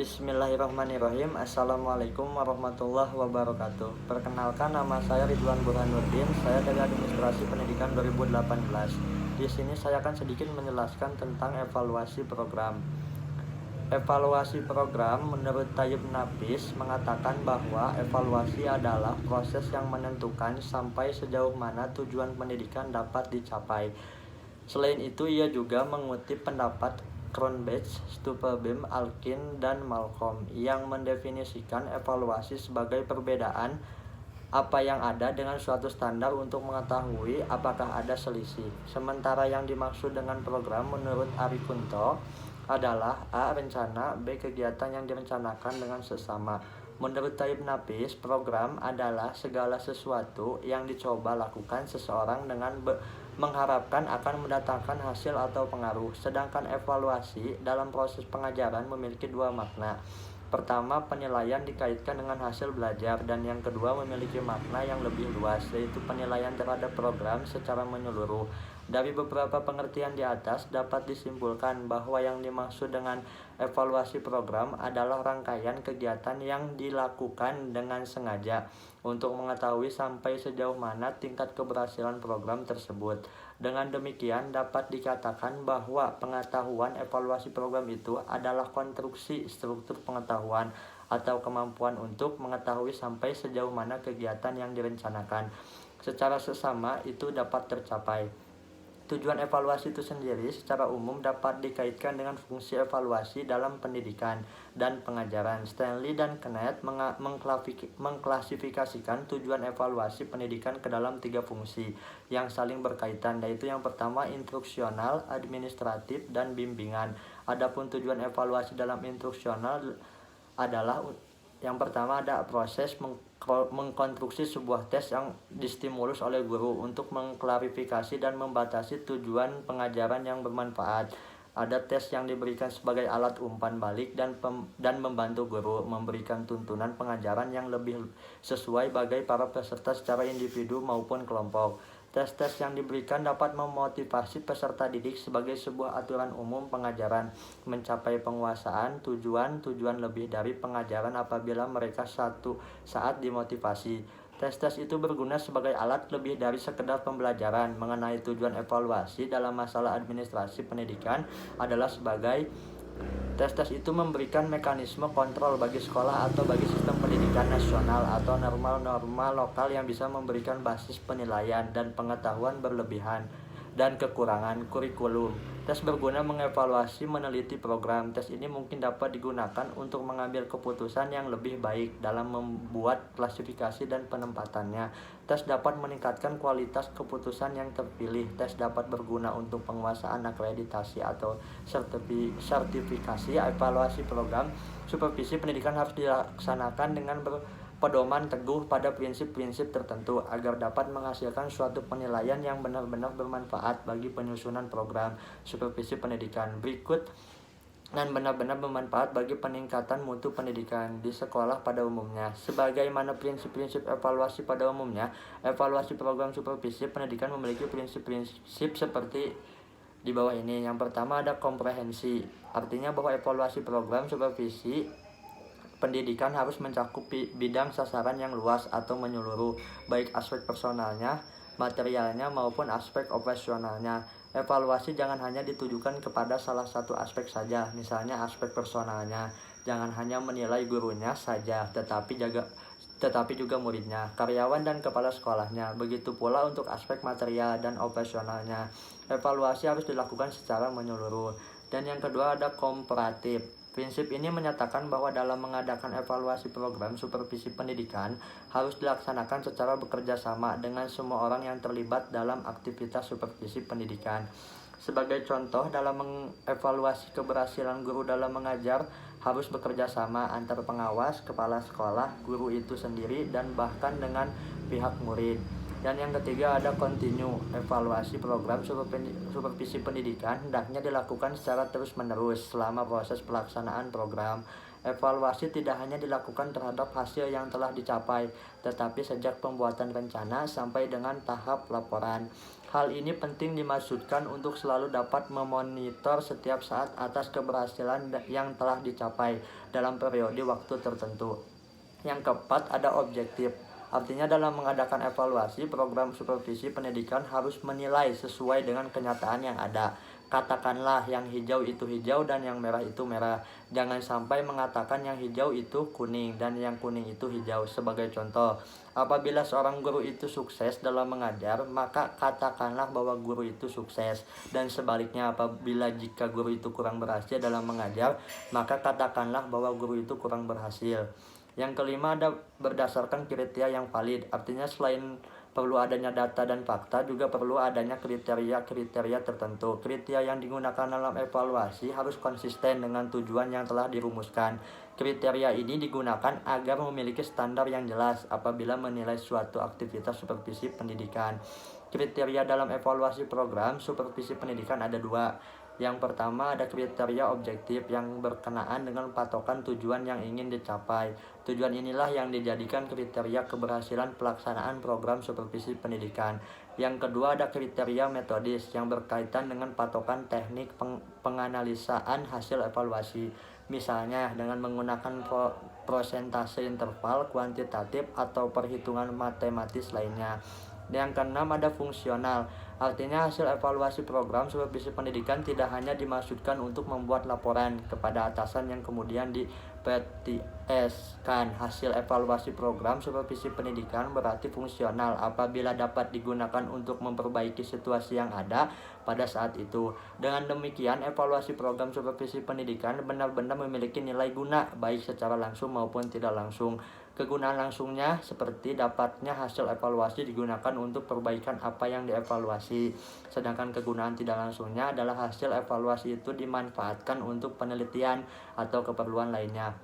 Bismillahirrahmanirrahim. Assalamualaikum warahmatullahi wabarakatuh. Perkenalkan, nama saya Ridwan Burhanuddin. Saya dari Administrasi Pendidikan 2018. Di sini saya akan sedikit menjelaskan tentang evaluasi program. Evaluasi program menurut Tayyib Nafis mengatakan bahwa evaluasi adalah proses yang menentukan sampai sejauh mana tujuan pendidikan dapat dicapai. Selain itu, ia juga mengutip pendapat Cronbach, Stupelbeam, Alkin, dan Malcolm yang mendefinisikan evaluasi sebagai perbedaan apa yang ada dengan suatu standar untuk mengetahui apakah ada selisih. Sementara yang dimaksud dengan program menurut Ari Kunto adalah A. Rencana, B. Kegiatan yang direncanakan dengan sesama. Menurut Tayyib Nafis, program adalah segala sesuatu yang dicoba lakukan seseorang dengan mengharapkan akan mendatangkan hasil atau pengaruh. Sedangkan evaluasi dalam proses pengajaran memiliki dua makna. Pertama, penilaian dikaitkan dengan hasil belajar, dan yang kedua memiliki makna yang lebih luas, yaitu penilaian terhadap program secara menyeluruh. Dari beberapa pengertian di atas dapat disimpulkan bahwa yang dimaksud dengan evaluasi program adalah rangkaian kegiatan yang dilakukan dengan sengaja untuk mengetahui sampai sejauh mana tingkat keberhasilan program tersebut. Dengan demikian dapat dikatakan bahwa pengetahuan evaluasi program itu adalah konstruksi struktur pengetahuan atau kemampuan untuk mengetahui sampai sejauh mana kegiatan yang direncanakan secara sesama itu dapat tercapai. Tujuan evaluasi itu sendiri secara umum dapat dikaitkan dengan fungsi evaluasi dalam pendidikan dan pengajaran. Stanley dan Kenneth mengklasifikasikan tujuan evaluasi pendidikan ke dalam 3 fungsi yang saling berkaitan, yaitu yang pertama instruksional, administratif, dan bimbingan. Adapun tujuan evaluasi dalam instruksional adalah yang pertama ada proses mengkonstruksi sebuah tes yang distimulus oleh guru untuk mengklarifikasi dan membatasi tujuan pengajaran yang bermanfaat. Ada tes yang diberikan sebagai alat umpan balik dan membantu guru memberikan tuntunan pengajaran yang lebih sesuai bagi para peserta secara individu maupun kelompok. Tes-tes yang diberikan dapat memotivasi peserta didik sebagai sebuah aturan umum pengajaran mencapai penguasaan tujuan lebih dari pengajaran apabila mereka satu saat dimotivasi. Tes-tes itu berguna sebagai alat lebih dari sekedar pembelajaran. Mengenai tujuan evaluasi dalam masalah administrasi pendidikan adalah sebagai tes-tes itu memberikan mekanisme kontrol bagi sekolah atau bagi sistem pendidikan nasional atau norma-norma lokal yang bisa memberikan basis penilaian dan pengetahuan berlebihan dan kekurangan kurikulum. Tes berguna mengevaluasi meneliti program. Tes ini mungkin dapat digunakan untuk mengambil keputusan yang lebih baik dalam membuat klasifikasi dan penempatannya. Tes dapat meningkatkan kualitas keputusan yang terpilih. Tes dapat berguna untuk penguasaan akreditasi atau sertifikasi. Evaluasi program supervisi pendidikan harus dilaksanakan dengan pedoman teguh pada prinsip-prinsip tertentu agar dapat menghasilkan suatu penilaian yang benar-benar bermanfaat bagi penyusunan program supervisi pendidikan berikut dan benar-benar bermanfaat bagi peningkatan mutu pendidikan di sekolah pada umumnya. Sebagaimana prinsip-prinsip evaluasi pada umumnya, evaluasi program supervisi pendidikan memiliki prinsip-prinsip seperti di bawah ini. Yang pertama ada komprehensi, artinya bahwa evaluasi program supervisi pendidikan harus mencakup bidang sasaran yang luas atau menyeluruh, baik aspek personalnya, materialnya, maupun aspek operasionalnya. Evaluasi jangan hanya ditujukan kepada salah satu aspek saja, misalnya aspek personalnya. Jangan hanya menilai gurunya saja, tetapi juga muridnya, karyawan, dan kepala sekolahnya. Begitu pula untuk aspek material dan operasionalnya. Evaluasi harus dilakukan secara menyeluruh. Dan yang kedua ada komparatif. Prinsip ini menyatakan bahwa dalam mengadakan evaluasi program supervisi pendidikan harus dilaksanakan secara bekerja sama dengan semua orang yang terlibat dalam aktivitas supervisi pendidikan. Sebagai contoh, dalam mengevaluasi keberhasilan guru dalam mengajar harus bekerja sama antar pengawas, kepala sekolah, guru itu sendiri, dan bahkan dengan pihak murid. Dan yang ketiga ada kontinu. Evaluasi program supervisi pendidikan hendaknya dilakukan secara terus-menerus selama proses pelaksanaan program. Evaluasi tidak hanya dilakukan terhadap hasil yang telah dicapai, tetapi sejak pembuatan rencana sampai dengan tahap laporan. Hal ini penting dimaksudkan untuk selalu dapat memonitor setiap saat atas keberhasilan yang telah dicapai dalam periode waktu tertentu. Yang keempat, ada objektif. Artinya dalam mengadakan evaluasi, program supervisi pendidikan harus menilai sesuai dengan kenyataan yang ada. Katakanlah yang hijau itu hijau dan yang merah itu merah. Jangan sampai mengatakan yang hijau itu kuning dan yang kuning itu hijau. Sebagai contoh, apabila seorang guru itu sukses dalam mengajar, maka katakanlah bahwa guru itu sukses. Dan sebaliknya, apabila jika guru itu kurang berhasil dalam mengajar, maka katakanlah bahwa guru itu kurang berhasil. Yang kelima, ada berdasarkan kriteria yang valid. Artinya selain perlu adanya data dan fakta, juga perlu adanya kriteria-kriteria tertentu. Kriteria yang digunakan dalam evaluasi harus konsisten dengan tujuan yang telah dirumuskan. Kriteria ini digunakan agar memiliki standar yang jelas apabila menilai suatu aktivitas supervisi pendidikan. Kriteria dalam evaluasi program supervisi pendidikan ada dua. Yang pertama, ada kriteria objektif yang berkenaan dengan patokan tujuan yang ingin dicapai. Tujuan inilah yang dijadikan kriteria keberhasilan pelaksanaan program supervisi pendidikan. Yang kedua, ada kriteria metodis yang berkaitan dengan patokan teknik penganalisaan hasil evaluasi. Misalnya dengan menggunakan prosentase interval, kuantitatif, atau perhitungan matematis lainnya. Yang keenam, ada fungsional. Artinya hasil evaluasi program supervisi pendidikan tidak hanya dimaksudkan untuk membuat laporan kepada atasan yang kemudian di PTS-kan. Hasil evaluasi program supervisi pendidikan berarti fungsional apabila dapat digunakan untuk memperbaiki situasi yang ada pada saat itu. Dengan demikian, evaluasi program supervisi pendidikan benar-benar memiliki nilai guna baik secara langsung maupun tidak langsung. Kegunaan langsungnya seperti dapatnya hasil evaluasi digunakan untuk perbaikan apa yang dievaluasi. Sedangkan kegunaan tidak langsungnya adalah hasil evaluasi itu dimanfaatkan untuk penelitian atau keperluan lainnya.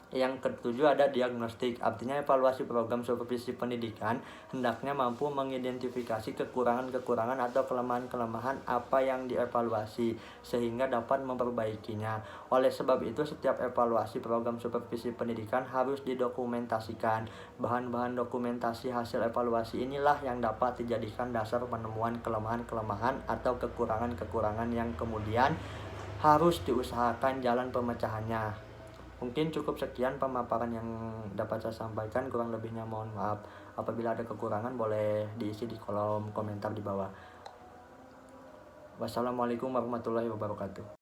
Yang ketujuh, ada diagnostik. Artinya evaluasi program supervisi pendidikan hendaknya mampu mengidentifikasi kekurangan-kekurangan atau kelemahan-kelemahan apa yang dievaluasi sehingga dapat memperbaikinya. Oleh sebab itu, setiap evaluasi program supervisi pendidikan harus didokumentasikan. Bahan-bahan dokumentasi hasil evaluasi inilah yang dapat dijadikan dasar penemuan kelemahan-kelemahan atau kekurangan-kekurangan yang kemudian harus diusahakan jalan pemecahannya. Mungkin cukup sekian pemaparan yang dapat saya sampaikan, kurang lebihnya mohon maaf. Apabila ada kekurangan boleh diisi di kolom komentar di bawah. Wassalamualaikum warahmatullahi wabarakatuh.